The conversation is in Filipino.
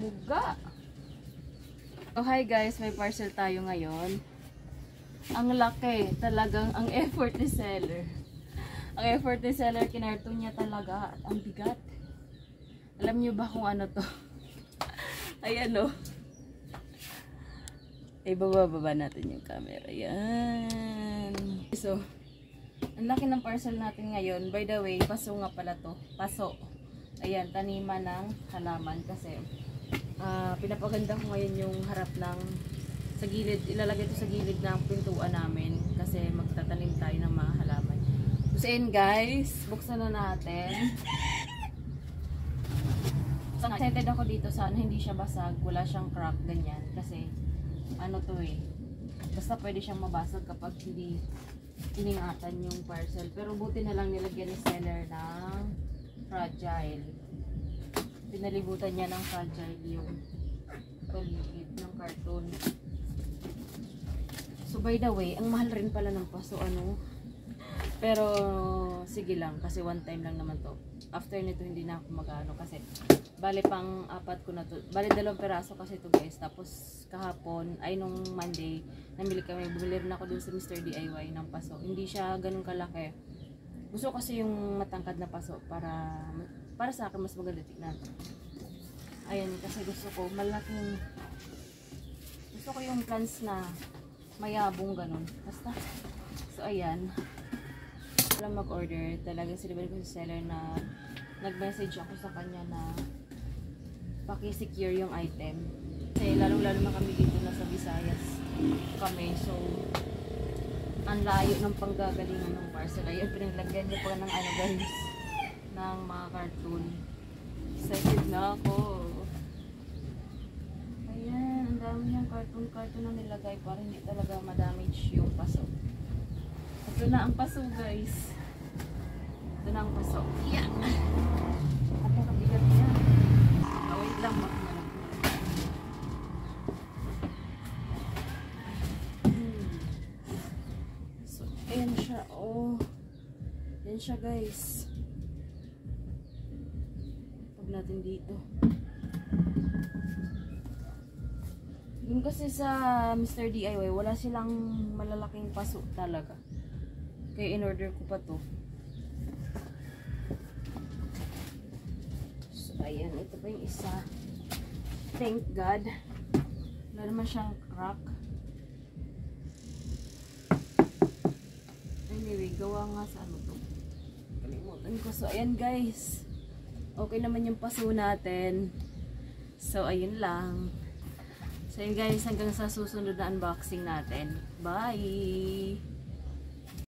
Muga. Oh, hi guys, may parcel tayo ngayon. Ang laki, talagang ang effort ni seller. Ang effort ni seller, kinarton niya talaga. Ang bigat. Alam niyo ba kung ano to? Ayan o. Ay, bababa natin yung camera. Ayan. So, ang laki ng parcel natin ngayon. By the way, paso nga pala to. Paso. Ayan, taniman ng halaman kasi pinapaganda ko ngayon yung harap ng sa gilid, ilalagay ito sa gilid ng pintuan namin kasi magtatanim tayo ng mga halaman. So ayan guys, buksan na natin. So, excited ako dito sana hindi siya basag, wala siyang crack ganyan kasi ano to eh, basta pwede siyang mabasag kapag hindi iningatan yung parcel, pero buti na lang nilagyan ni seller ng fragile. Pinalibutan niya ng fragile yung paligid ng karton. So by the way, ang mahal rin pala ng paso ano. Pero sige lang kasi one time lang naman to. After nito hindi na ako mag-ano kasi bali pang apat ko na to. Bali 2 peraso kasi to guys. Tapos kahapon ay nung Monday bumili rin ako dun sa Mr. DIY ng paso. Hindi siya ganun kalaki. Gusto kasi yung matangkad na paso para sa akin mas maganda tignan. Ayan, kasi gusto ko yung plants na mayabong ganun. Basta. So ayan. Walang mag-order. Talagang sinabi ko sa seller na nag-message ako sa kanya na paki-secure yung item. Kasi lalong-lalo na kami dito na sa Visayas kami. So ang layo ng panggagalingan ng parcel. Ayun, pinaglagyan niya pa ng ano guys, ng mga cartoon. Excited na ako. Ayan, ang dami niyang cartoon na nilagay para hindi talaga ma-damage yung paso. Ito na ang paso guys. Ito na ang paso. Yeah! At ang kabigat niya. Wait lang, ayan siya, oh. Ayan siya guys. Pag natin dito. Yung kasi sa Mr. DIY, wala silang malalaking paso talaga. Kaya in-order ko pa to. So, ayan. Ito pa yung isa. Thank God. Wala naman siyang crack. Anyway, gawa nga sa ano to. Kalimutan ko. So, ayan guys. Okay naman yung paso natin. So, ayun lang. So, ayun guys. Hanggang sa susunod na unboxing natin. Bye!